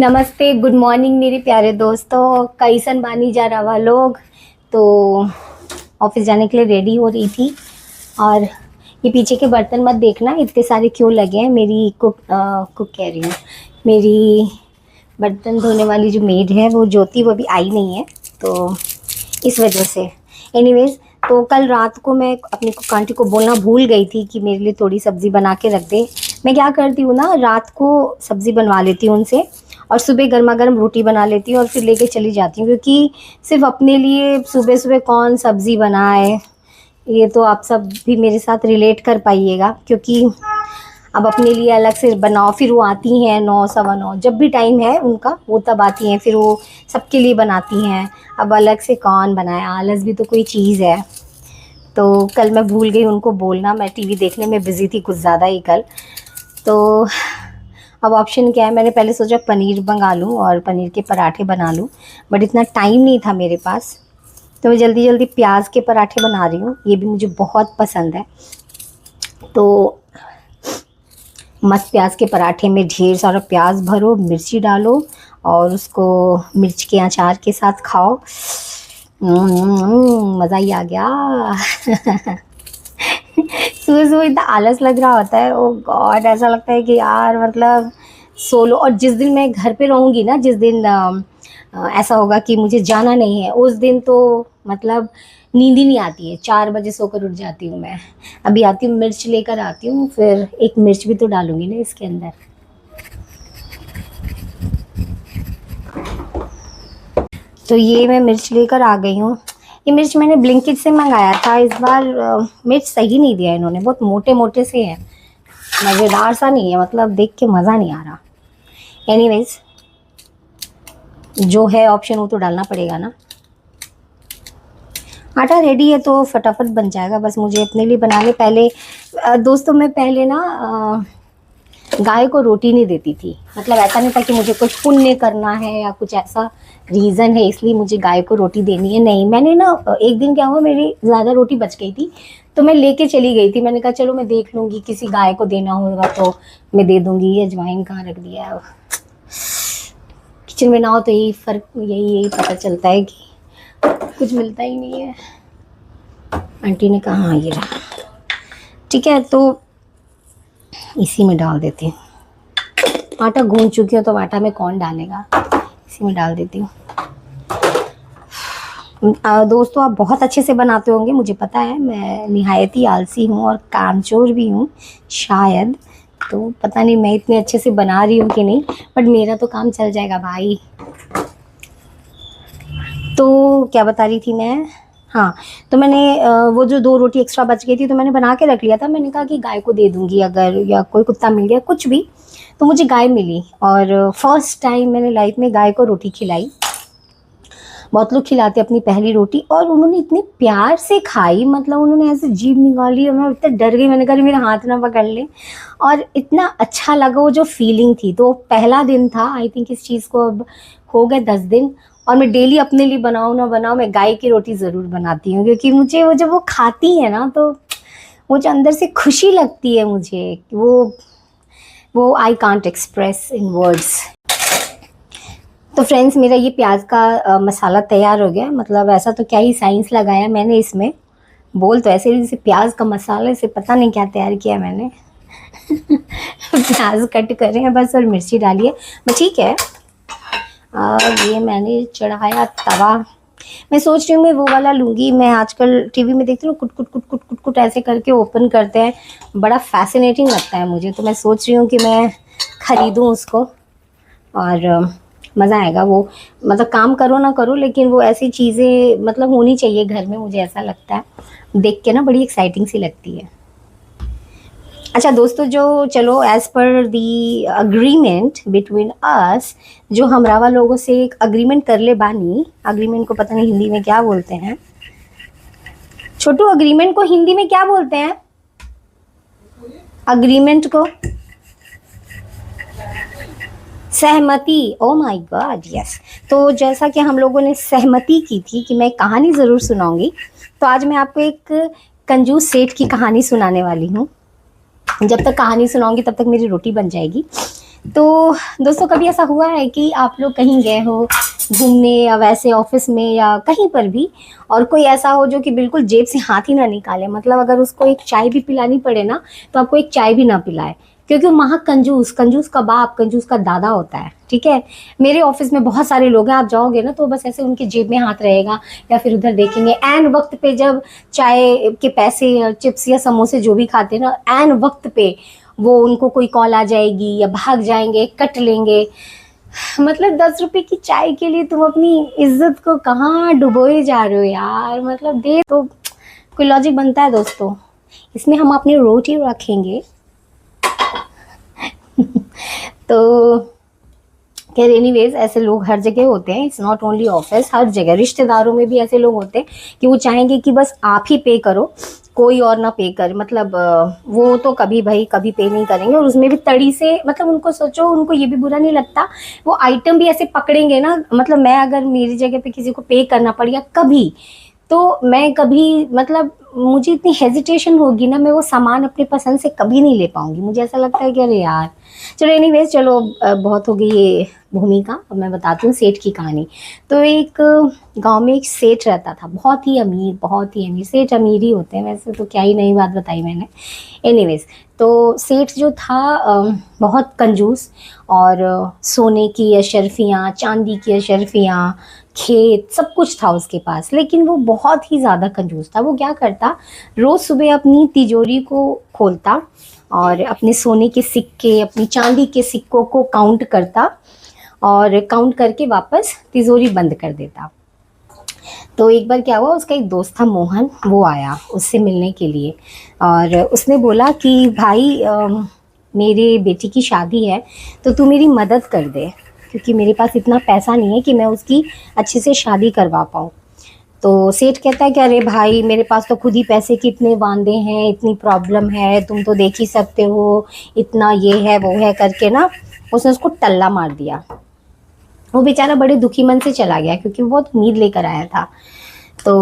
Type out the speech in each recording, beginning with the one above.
नमस्ते, good morning मेरे प्यारे दोस्तों। कैसन बानी जा रहा लोग। तो ऑफिस जाने के लिए रेडी हो रही थी और ये पीछे के बर्तन मत देखना इतने सारे क्यों लगे हैं। मेरी कुक कह रही हूँ, मेरी बर्तन धोने वाली जो मेड है वो ज्योति, वो अभी आई नहीं है तो इस वजह से। एनीवेज, तो कल रात को मैं अपनी कुक आंटी को बोलना भूल गई थी कि मेरे लिए थोड़ी सब्ज़ी बना के रख दे। मैं क्या करती हूँ ना, रात को सब्ज़ी बनवा लेती हूँ उनसे और सुबह गर्मा गर्म रोटी बना लेती हूँ और फिर लेके चली जाती हूँ, क्योंकि सिर्फ अपने लिए सुबह सुबह कौन सब्ज़ी बनाए। ये तो आप सब भी मेरे साथ रिलेट कर पाइएगा, क्योंकि अब अपने लिए अलग से बनाओ, फिर वो आती हैं 9 सवा 9, जब भी टाइम है उनका वो तब आती हैं, फिर वो सबके लिए बनाती हैं। अब अलग से कौन बनाए, आलस भी तो कोई चीज़ है। तो कल मैं भूल गई उनको बोलना, मैं टीवी देखने में बिज़ी थी कुछ ज़्यादा ही कल। तो अब ऑप्शन क्या है, मैंने पहले सोचा पनीर मंगा लूँ और पनीर के पराठे बना लूँ, बट इतना टाइम नहीं था मेरे पास, तो मैं जल्दी जल्दी प्याज के पराठे बना रही हूँ। ये भी मुझे बहुत पसंद है। तो मस्त प्याज के पराठे में ढेर सारा प्याज भरो, मिर्ची डालो और उसको मिर्च के अचार के साथ खाओ। मज़ा ही आ गया। सुबह सुबह इतना आलस लग रहा होता है, ओ गॉड, ऐसा लगता है कि यार मतलब सोलो। और जिस दिन मैं घर पे रहूँगी ना, जिस दिन ऐसा होगा कि मुझे जाना नहीं है, उस दिन तो मतलब नींद ही नहीं आती है। 4 बजे सोकर उठ जाती हूँ मैं। अभी आती हूँ, मिर्च लेकर आती हूँ, फिर एक मिर्च भी तो डालूंगी ना इसके अंदर। तो ये मैं मिर्च लेकर आ गई हूँ। ये मिर्च मैंने ब्लिंकिट से मंगाया था। इस बार मिर्च सही नहीं दिया इन्होंने, बहुत मोटे मोटे से हैं, मज़ेदार सा नहीं है, मतलब देख के मज़ा नहीं आ रहा। एनीवेज, जो है ऑप्शन वो तो डालना पड़ेगा ना। आटा रेडी है तो फटाफट बन जाएगा, बस मुझे अपने लिए बनाने। पहले दोस्तों, मैं पहले ना गाय को रोटी नहीं देती थी। मतलब ऐसा नहीं था कि मुझे कुछ पुण्य करना है या कुछ ऐसा रीज़न है इसलिए मुझे गाय को रोटी देनी है, नहीं। मैंने ना एक दिन क्या हुआ, मेरी ज़्यादा रोटी बच गई थी तो मैं लेके चली गई थी। मैंने कहा चलो मैं देख लूँगी, किसी गाय को देना होगा तो मैं दे दूँगी। अजवाइन कहाँ रख दिया है, किचन में ना हो तो यही फ़र्क, यही पता चलता है कि कुछ मिलता ही नहीं है। आंटी ने कहा हाँ ये रहा, ठीक है, तो इसी में डाल देती हूँ। आटा गूंथ चुकी हूँ तो आटा में कौन डालेगा, इसी में डाल देती हूँ। दोस्तों, आप बहुत अच्छे से बनाते होंगे, मुझे पता है। मैं निहायत ही आलसी हूँ और कामचोर भी हूँ शायद, तो पता नहीं मैं इतने अच्छे से बना रही हूँ कि नहीं, बट मेरा तो काम चल जाएगा भाई। तो क्या बता रही थी मैं, हाँ, तो मैंने वो जो 2 रोटी एक्स्ट्रा बच गई थी तो मैंने बना के रख लिया था। मैंने कहा कि गाय को दे दूँगी अगर, या कोई कुत्ता मिल गया कुछ भी, तो मुझे गाय मिली। और फर्स्ट टाइम मैंने लाइफ में गाय को रोटी खिलाई। बहुत लोग खिलाते अपनी पहली रोटी, और उन्होंने इतने प्यार से खाई, मतलब उन्होंने ऐसे जीभ निकाली और मैं इतना डर गई। मैंने कहा मेरा हाथ ना पकड़ ले, और इतना अच्छा लगा वो जो फीलिंग थी। तो पहला दिन था, आई थिंक इस चीज़ को अब हो गए 10 दिन, और मैं डेली अपने लिए बनाऊँ ना बनाऊँ, मैं गाय की रोटी ज़रूर बनाती हूँ, क्योंकि मुझे वो जब वो खाती है ना, तो वो जो अंदर से खुशी लगती है मुझे, वो I can't express in words. तो फ्रेंड्स, मेरा ये प्याज का मसाला तैयार हो गया। मतलब ऐसा तो क्या ही साइंस लगाया मैंने इसमें, बोल तो ऐसे जैसे प्याज का मसाला, से पता नहीं क्या तैयार किया मैंने। प्याज कट करे हैं बस और मिर्ची डाली है, बस ठीक है। ये मैंने चढ़ाया तवा। मैं सोच रही हूँ मैं वो वाला लूँगी। मैं आजकल टीवी में देखती हूँ कुट कुट कुट कुट कुट कुट ऐसे करके ओपन करते हैं, बड़ा फैसिनेटिंग लगता है मुझे। तो मैं सोच रही हूँ कि मैं ख़रीदूँ उसको, और मज़ा आएगा वो। मतलब काम करो ना करो, लेकिन वो ऐसी चीज़ें मतलब होनी चाहिए घर में, मुझे ऐसा लगता है। देख के ना बड़ी एक्साइटिंग सी लगती है। अच्छा दोस्तों, जो चलो एज़ पर दी अग्रीमेंट बिटवीन अस, जो हमरावा लोगों से एक अग्रीमेंट कर ले बानी। अग्रीमेंट को पता नहीं हिंदी में क्या बोलते हैं छोटू, अग्रीमेंट को हिंदी में क्या बोलते हैं? अग्रीमेंट को सहमति। Oh my God, yes. तो जैसा कि हम लोगों ने सहमति की थी कि मैं कहानी ज़रूर सुनाऊंगी, तो आज मैं आपको एक कंजूस सेठ की कहानी सुनाने वाली हूँ। जब तक कहानी सुनाऊंगी तब तक मेरी रोटी बन जाएगी। तो दोस्तों कभी ऐसा हुआ है कि आप लोग कहीं गए हो घूमने या वैसे ऑफिस में या कहीं पर भी, और कोई ऐसा हो जो कि बिल्कुल जेब से हाथ ही ना निकाले, मतलब अगर उसको एक चाय भी पिलानी पड़े ना तो आपको एक चाय भी ना पिलाए, क्योंकि वो महा कंजूस, कंजूस का बाप, कंजूस का दादा होता है, ठीक है। मेरे ऑफिस में बहुत सारे लोग हैं, आप जाओगे ना तो बस ऐसे उनकी जेब में हाथ रहेगा या फिर उधर देखेंगे। एन वक्त पे जब चाय के पैसे या चिप्स या समोसे जो भी खाते हैं ना, एन वक्त पे वो उनको कोई कॉल आ जाएगी या भाग जाएंगे, कट लेंगे। मतलब 10 रुपए की चाय के लिए तुम अपनी इज्जत को कहाँ डुबोए जा रहे हो यार, मतलब दे तो कोई लॉजिक बनता है दोस्तों। इसमें हम अपनी रोटी रखेंगे। तो खैर एनीवेज, ऐसे लोग हर जगह होते हैं, इट्स नॉट ओनली ऑफिस, हर जगह रिश्तेदारों में भी ऐसे लोग होते हैं कि वो चाहेंगे कि बस आप ही पे करो, कोई और ना पे करे। मतलब वो तो कभी भाई कभी पे नहीं करेंगे, और उसमें भी तड़ी से, मतलब उनको सोचो, उनको ये भी बुरा नहीं लगता, वो आइटम भी ऐसे पकड़ेंगे ना। मतलब मैं अगर मेरी जगह पे किसी को पे करना पड़ गया कभी, तो मैं कभी, मतलब मुझे इतनी हेजिटेशन होगी ना, मैं वो सामान अपने पसंद से कभी नहीं ले पाऊंगी। मुझे ऐसा लगता है कि अरे यार, चलो एनीवेज, चलो बहुत हो गई ये भूमिका। अब मैं बताती हूँ सेठ की कहानी। तो एक गांव में एक सेठ रहता था, बहुत ही अमीर, बहुत ही अमीर। सेठ अमीर ही होते हैं वैसे तो, क्या ही नई बात बताई मैंने। एनीवेज, तो सेठ जो था बहुत कंजूस, और सोने की अशर्फियाँ, चांदी की अशर्फियाँ, खेत, सब कुछ था उसके पास, लेकिन वो बहुत ही ज़्यादा कंजूस था। वो क्या करता, रोज़ सुबह अपनी तिजोरी को खोलता और अपने सोने के सिक्के, अपनी चांदी के सिक्कों को काउंट करता, और काउंट करके वापस तिजोरी बंद कर देता। तो एक बार क्या हुआ, उसका एक दोस्त था मोहन, वो आया उससे मिलने के लिए, और उसने बोला कि भाई मेरे बेटी की शादी है, तो तू मेरी मदद कर दे, क्योंकि मेरे पास इतना पैसा नहीं है कि मैं उसकी अच्छे से शादी करवा पाऊँ। तो सेठ कहता है कि अरे भाई, मेरे पास तो खुद ही पैसे के इतने वांदे हैं, इतनी प्रॉब्लम है, तुम तो देख ही सकते हो, इतना ये है वो है करके ना, उसने उसको टल्ला मार दिया। वो बेचारा बड़े दुखी मन से चला गया, क्योंकि वो बहुत उम्मीद लेकर आया था। तो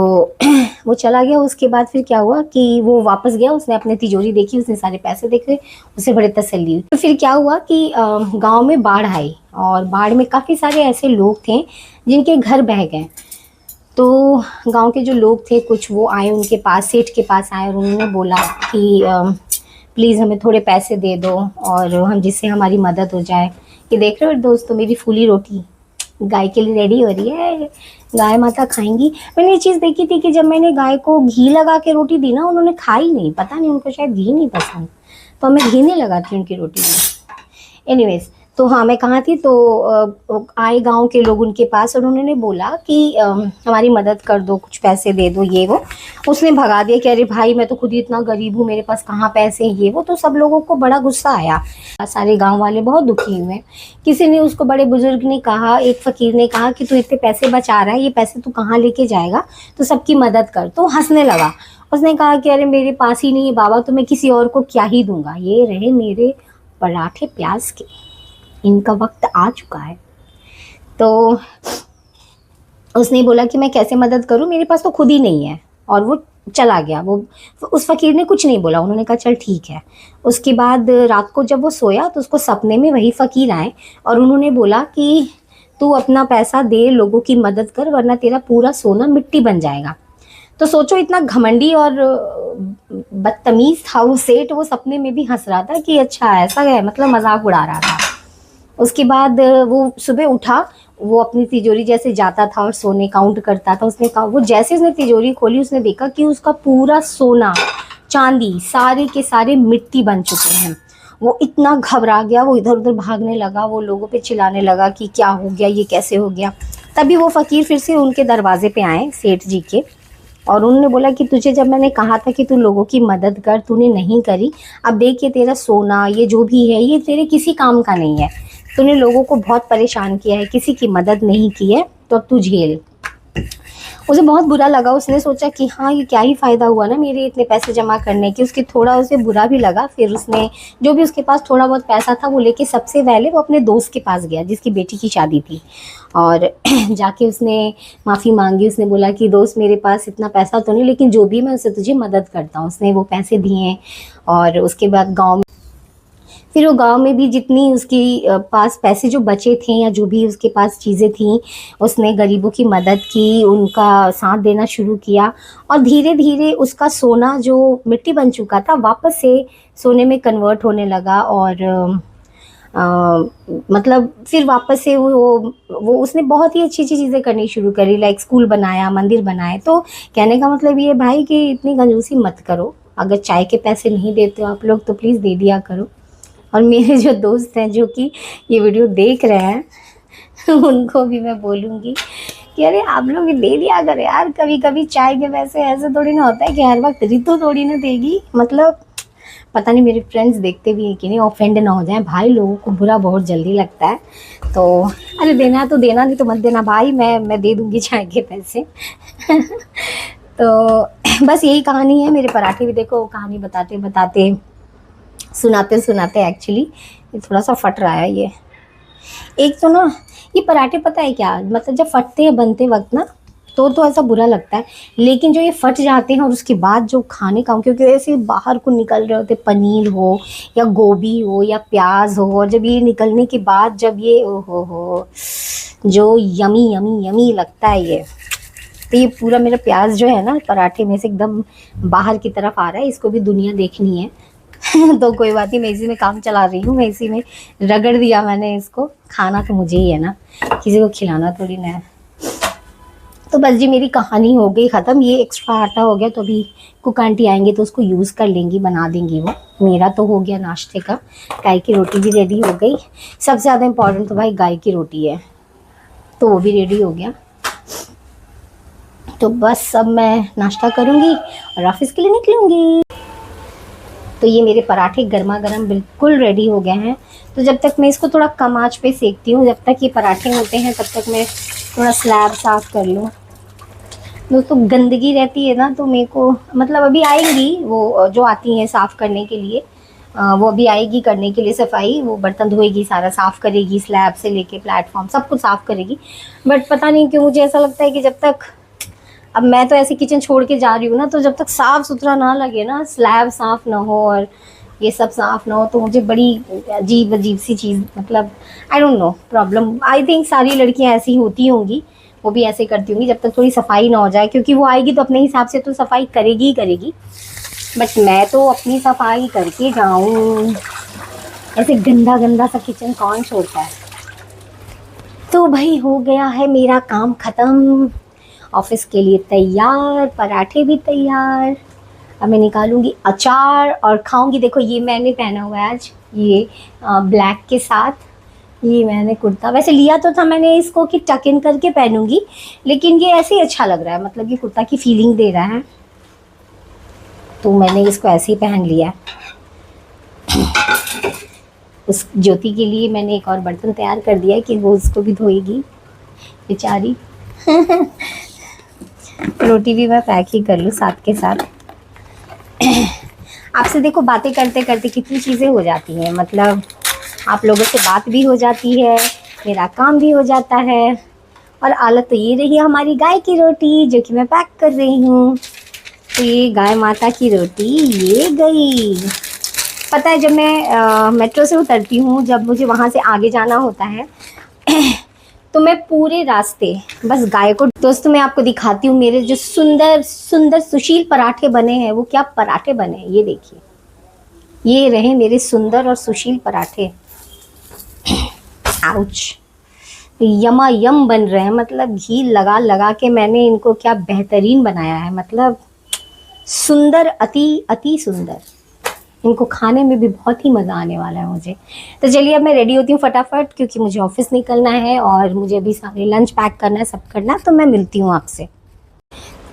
वो चला गया। उसके बाद फिर क्या हुआ कि वो वापस गया, उसने अपनी तिजोरी देखी, उसने सारे पैसे देखे, उसे बड़े तसल्ली हुई। तो फिर क्या हुआ कि गांव में बाढ़ आई, और बाढ़ में काफ़ी सारे ऐसे लोग थे जिनके घर बह गए। तो गांव के जो लोग थे कुछ, वो आए उनके पास, सेठ के पास आए, और उन्होंने बोला कि प्लीज़ हमें थोड़े पैसे दे दो, और हम जिससे हमारी मदद हो जाए। ये देख रहे हो दोस्तों, मेरी फूली रोटी गाय के लिए रेडी हो रही है, गाय माता खाएंगी। मैंने ये चीज़ देखी थी कि जब मैंने गाय को घी लगा के रोटी दी ना, उन्होंने खाई नहीं, पता नहीं, उनको शायद घी नहीं पसंद, तो मैं घी नहीं लगाती उनकी रोटी में। एनीवेज, तो हाँ, मैं कहाँ थी, तो आए गांव के लोग उनके पास, और उन्होंने बोला कि हमारी मदद कर दो, कुछ पैसे दे दो, ये वो। उसने भगा दिया कि अरे भाई, मैं तो खुद ही इतना गरीब हूँ, मेरे पास कहाँ पैसे हैं, ये वो। तो सब लोगों को बड़ा गुस्सा आया, सारे गांव वाले बहुत दुखी हुए। किसी ने उसको, बड़े बुजुर्ग ने कहा, एक फ़कीर ने कहा कि तू इतने पैसे बचा रहा है, ये पैसे तू कहाँ लेके जाएगा, तो सबकी मदद कर। तो हंसने लगा। उसने कहा कि अरे मेरे पास ही नहीं है बाबा, तो मैं किसी और को क्या ही दूंगा, ये रहे मेरे पराठे प्याज के, इनका वक्त आ चुका है। तो उसने बोला कि मैं कैसे मदद करूं, मेरे पास तो खुद ही नहीं है, और वो चला गया। वो, उस फकीर ने कुछ नहीं बोला, उन्होंने कहा चल ठीक है। उसके बाद रात को जब वो सोया तो उसको सपने में वही फकीर आए, और उन्होंने बोला कि तू अपना पैसा दे, लोगों की मदद कर, वरना तेरा पूरा सोना मिट्टी बन जाएगा। तो सोचो, इतना घमंडी और बदतमीज था वो सेठ, वो सपने में भी हंस रहा था कि अच्छा ऐसा है, मतलब मजाक उड़ा रहा था। उसके बाद वो सुबह उठा, वो अपनी तिजोरी जैसे जाता था और सोने काउंट करता था। उसने कहा, वो जैसे उसने तिजोरी खोली, उसने देखा कि उसका पूरा सोना चांदी सारे के सारे मिट्टी बन चुके हैं। वो इतना घबरा गया, वो इधर उधर भागने लगा, वो लोगों पे चिल्लाने लगा कि क्या हो गया, ये कैसे हो गया। तभी वो फकीर फिर से उनके दरवाजे पे आए, सेठ जी के, और उन्होंने बोला कि तुझे जब मैंने कहा था कि तू लोगों की मदद कर, तूने नहीं करी। अब देख, ये तेरा सोना, ये जो भी है, ये तेरे किसी काम का नहीं है, तूने लोगों को बहुत परेशान किया है, किसी की मदद नहीं की है, तो अब तू झेल। उसे बहुत बुरा लगा। उसने सोचा कि हाँ, ये क्या ही फ़ायदा हुआ ना मेरे इतने पैसे जमा करने की। उसके थोड़ा उसे बुरा भी लगा। फिर उसने जो भी उसके पास थोड़ा बहुत पैसा था वो लेके सबसे पहले वो अपने दोस्त के पास गया जिसकी बेटी की शादी थी, और जाके उसने माफ़ी मांगी। उसने बोला कि दोस्त, मेरे पास इतना पैसा तो नहीं, लेकिन जो भी मैं उससे तुझे मदद करता हूँ। उसने वो पैसे दिए, और उसके बाद गाँव फिर वो गांव में भी जितनी उसकी पास पैसे जो बचे थे या जो भी उसके पास चीज़ें थीं, उसने गरीबों की मदद की, उनका साथ देना शुरू किया और धीरे धीरे उसका सोना जो मिट्टी बन चुका था वापस से सोने में कन्वर्ट होने लगा। और मतलब फिर वापस से वो उसने बहुत ही अच्छी अच्छी चीज़ें करनी शुरू करी, लाइक स्कूल बनाया, मंदिर बनाए। तो कहने का मतलब ये भाई कि इतनी कंजूसी मत करो, अगर चाय के पैसे नहीं देते हो आप लोग तो प्लीज़ दे दिया करो। और मेरे जो दोस्त हैं जो कि ये वीडियो देख रहे हैं उनको भी मैं बोलूँगी कि अरे आप लोग दे दिया करो यार, कभी कभी चाय के पैसे। ऐसे थोड़ी ना होता है कि हर वक्त रितु थोड़ी ना देगी। मतलब पता नहीं मेरे फ्रेंड्स देखते भी हैं कि नहीं, ऑफेंड ना हो जाए भाई, लोगों को बुरा बहुत जल्दी लगता है। तो अरे देना है तो देना, नहीं तो मत देना भाई, मैं दे दूँगी चाय के पैसे तो बस यही कहानी है। मेरे पराठे भी देखो कहानी बताते बताते सुनाते सुनाते एक्चुअली थोड़ा सा फट रहा है ये। एक तो ना ये पराठे पता है क्या, मतलब जब फटते हैं बनते वक्त ना तो ऐसा बुरा लगता है, लेकिन जो ये फट जाते हैं और उसके बाद जो खाने का, क्योंकि ऐसे बाहर को निकल रहे होते, पनीर हो या गोभी हो या प्याज हो, और जब ये निकलने के बाद जब ये हो जो यमी यमी यमी लगता है ये। तो ये पूरा मेरा प्याज जो है ना पराठे में से एकदम बाहर की तरफ आ रहा है, इसको भी दुनिया देखनी है तो कोई बात नहीं, मैं इसी में काम चला रही हूँ, मैं इसी में रगड़ दिया मैंने इसको। खाना तो मुझे ही है ना, किसी को खिलाना थोड़ी ना है। तो बस जी मेरी कहानी हो गई ख़त्म। ये एक्स्ट्रा आटा हो गया तो अभी कुक आंटी आएंगे तो उसको यूज़ कर लेंगी, बना देंगी वो। मेरा तो हो गया नाश्ते का, गाय की रोटी भी रेडी हो गई। सबसे ज़्यादा इम्पॉर्टेंट तो भाई गाय की रोटी है, तो वो भी रेडी हो गया। तो बस अब मैं नाश्ता करूँगी और ऑफिस के लिए निकलूँगी। तो ये मेरे पराठे गर्मा गर्म बिल्कुल रेडी हो गए हैं। तो जब तक मैं इसको थोड़ा कम आँच पे सेकती हूँ, जब तक ये पराठे होते हैं तब तक मैं थोड़ा स्लैब साफ़ कर लूँ। दोस्तों गंदगी रहती है ना, तो मेरे को मतलब अभी आएंगी वो जो आती हैं साफ़ करने के लिए, वो अभी आएगी करने के लिए सफाई। वो बर्तन धोएगी, सारा साफ़ करेगी, स्लैब से लेके प्लेटफॉर्म सब कुछ साफ़ करेगी। बट पता नहीं क्यों मुझे ऐसा लगता है कि जब तक, अब मैं तो ऐसे किचन छोड़ के जा रही हूँ ना, तो जब तक साफ़ सुथरा ना लगे ना, स्लैब साफ़ ना हो और ये सब साफ़ ना हो, तो मुझे बड़ी अजीब अजीब सी चीज़, मतलब I don't know problem. I think सारी लड़कियाँ ऐसी होती होंगी, वो भी ऐसे करती होंगी जब तक थोड़ी सफाई ना हो जाए, क्योंकि वो आएगी तो अपने हिसाब से तो सफाई करेगी ही करेगी। बट मैं तो अपनी सफाई करके जाऊँ, ऐसे गंदा गंदा सा किचन कौन छोड़ता है। तो भाई हो गया है मेरा काम ख़त्म, ऑफिस के लिए तैयार, पराठे भी तैयार। अब मैं निकालूंगी अचार और खाऊंगी। देखो ये मैंने पहना हुआ है आज, ये ब्लैक के साथ ये मैंने कुर्ता, वैसे लिया तो था मैंने इसको कि टक इन करके पहनूंगी, लेकिन ये ऐसे ही अच्छा लग रहा है, मतलब ये कुर्ता की फीलिंग दे रहा है, तो मैंने इसको ऐसे ही पहन लिया। उस ज्योति के लिए मैंने एक और बर्तन तैयार कर दिया है कि वो उसको भी धोएगी बेचारी रोटी भी मैं पैक ही कर लूँ साथ के साथ। आपसे देखो बातें करते करते कितनी चीज़ें हो जाती हैं, मतलब आप लोगों से बात भी हो जाती है, मेरा काम भी हो जाता है। और हालत तो ये रही हमारी गाय की रोटी जो कि मैं पैक कर रही हूँ। तो ये गाय माता की रोटी ये गई। पता है जब मैं मेट्रो से उतरती हूँ, जब मुझे वहाँ से आगे जाना होता है तो मैं पूरे रास्ते बस गाय को, दोस्तों मैं आपको दिखाती हूँ मेरे जो सुंदर सुंदर सुशील पराठे बने हैं। वो क्या पराठे बने हैं ये देखिए, ये रहे मेरे सुंदर और सुशील पराठे। आउच, यमा यम बन रहे हैं, मतलब घी लगा लगा के मैंने इनको क्या बेहतरीन बनाया है, मतलब सुंदर, अति अति सुंदर। इनको खाने में भी बहुत ही मज़ा आने वाला है मुझे। तो चलिए अब मैं रेडी होती हूँ फटाफट, क्योंकि मुझे ऑफिस निकलना है और मुझे अभी सारे लंच पैक करना है, सब करना है। तो मैं मिलती हूँ आपसे।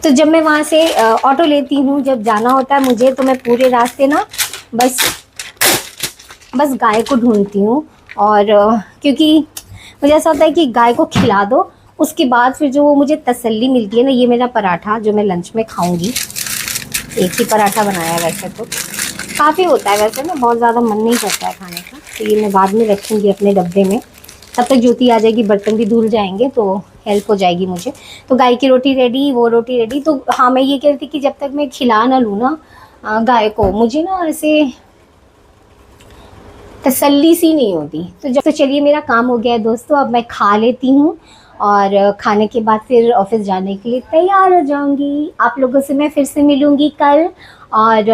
तो जब मैं वहाँ से ऑटो लेती हूँ, जब जाना होता है मुझे, तो मैं पूरे रास्ते ना बस गाय को ढूंढती हूँ। और क्योंकि मुझे ऐसा होता है कि गाय को खिला दो, उसके बाद फिर जो वो मुझे तसल्ली मिलती है ना। ये मेरा पराठा जो मैं लंच में खाऊंगी, एक ही पराठा बनाया है, वैसे तो काफ़ी होता है, वैसे ना बहुत ज़्यादा मन नहीं करता है खाने का। तो ये मैं बाद में रखूँगी अपने डब्बे में, तब तक ज्योति आ जाएगी, बर्तन भी धुल जाएंगे तो हेल्प हो जाएगी मुझे। तो गाय की रोटी रेडी, वो रोटी रेडी। तो हाँ मैं ये कह रही थी कि जब तक मैं खिला ना लूँ ना गाय को, मुझे ना ऐसे तसल्ली सी नहीं होती। तो चलिए मेरा काम हो गया है दोस्तों, अब मैं खा लेती हूँ और खाने के बाद फिर ऑफिस जाने के लिए तैयार हो जाऊंगी। आप लोगों से मैं फिर से मिलूंगी कल, और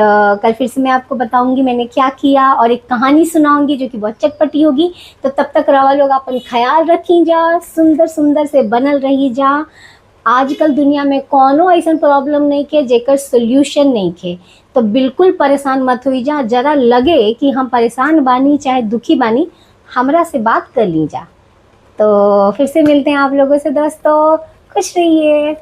कल फिर से मैं आपको बताऊंगी मैंने क्या किया, और एक कहानी सुनाऊंगी जो कि बहुत चटपटी होगी। तो तब तक रवा लोग अपन ख्याल रखी जा, सुंदर सुंदर से बनल रही जा। आजकल दुनिया में कोनो ऐसा प्रॉब्लम नहीं के जेकर सोल्यूशन नहीं के, तो बिल्कुल परेशान मत हुई जा। जरा लगे कि हम परेशान बानी चाहे दुखी बानी, हमरा से बात कर ली जा। तो फिर से मिलते हैं आप लोगों से दोस्तों, खुश रहिए।